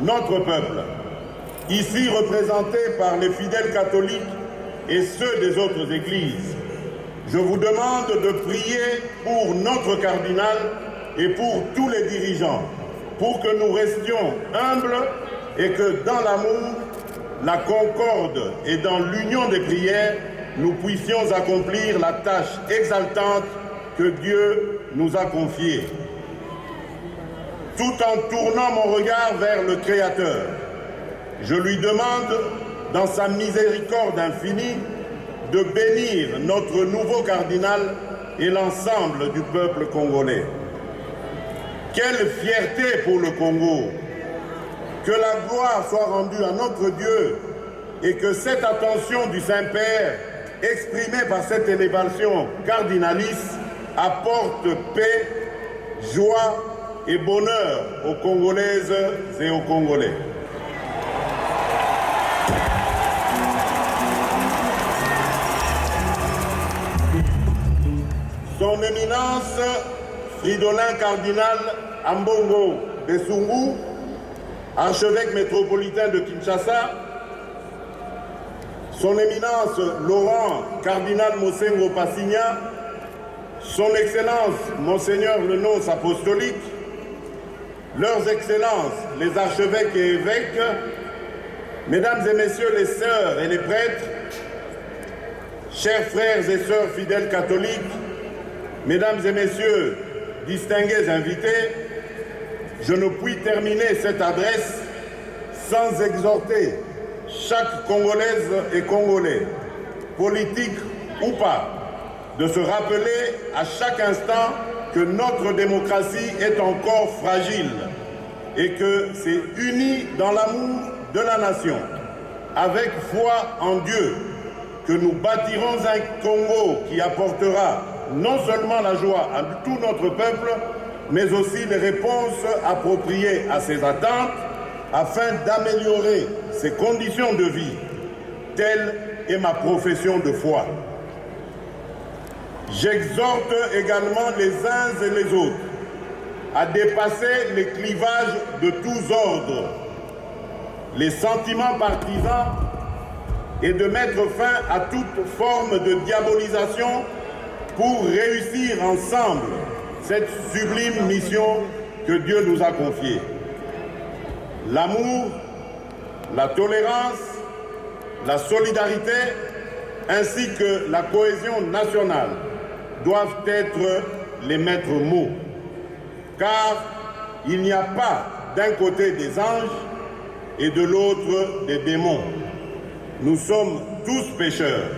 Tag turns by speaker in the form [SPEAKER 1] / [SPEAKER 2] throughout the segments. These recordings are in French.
[SPEAKER 1] notre peuple, ici représenté par les fidèles catholiques et ceux des autres églises, je vous demande de prier pour notre cardinal et pour tous les dirigeants, pour que nous restions humbles et que dans l'amour, la concorde et dans l'union des prières, nous puissions accomplir la tâche exaltante que Dieu nous a confiée. Tout en tournant mon regard vers le Créateur, je lui demande, dans sa miséricorde infinie, de bénir notre nouveau cardinal et l'ensemble du peuple congolais. Quelle fierté pour le Congo! Que la gloire soit rendue à notre Dieu et que cette attention du Saint-Père, exprimée par cette élévation cardinalice, apporte paix, joie et bonheur aux Congolaises et aux Congolais. Son Éminence Fridolin Cardinal Ambongo Besungu, archevêque métropolitain de Kinshasa, Son Éminence Laurent Cardinal Mosengo Passigna, Son Excellence Monseigneur le nonce apostolique, Leurs Excellences les archevêques et évêques, Mesdames et Messieurs les sœurs et les prêtres, chers frères et sœurs fidèles catholiques, Mesdames et Messieurs, distingués invités, je ne puis terminer cette adresse sans exhorter chaque Congolaise et Congolais, politique ou pas, de se rappeler à chaque instant que notre démocratie est encore fragile et que c'est uni dans l'amour de la nation, avec foi en Dieu, que nous bâtirons un Congo qui apportera non seulement la joie à tout notre peuple, mais aussi les réponses appropriées à ses attentes afin d'améliorer ses conditions de vie. Telle est ma profession de foi. J'exhorte également les uns et les autres à dépasser les clivages de tous ordres, les sentiments partisans et de mettre fin à toute forme de diabolisation pour réussir ensemble cette sublime mission que Dieu nous a confiée. L'amour, la tolérance, la solidarité, ainsi que la cohésion nationale doivent être les maîtres mots. Car il n'y a pas d'un côté des anges et de l'autre des démons. Nous sommes tous pécheurs.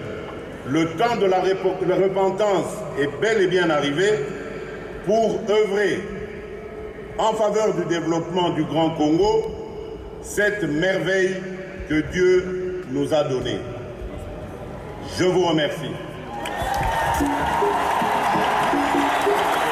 [SPEAKER 1] Le temps de la repentance est bel et bien arrivé pour œuvrer en faveur du développement du Grand Congo, cette merveille que Dieu nous a donnée. Je vous remercie.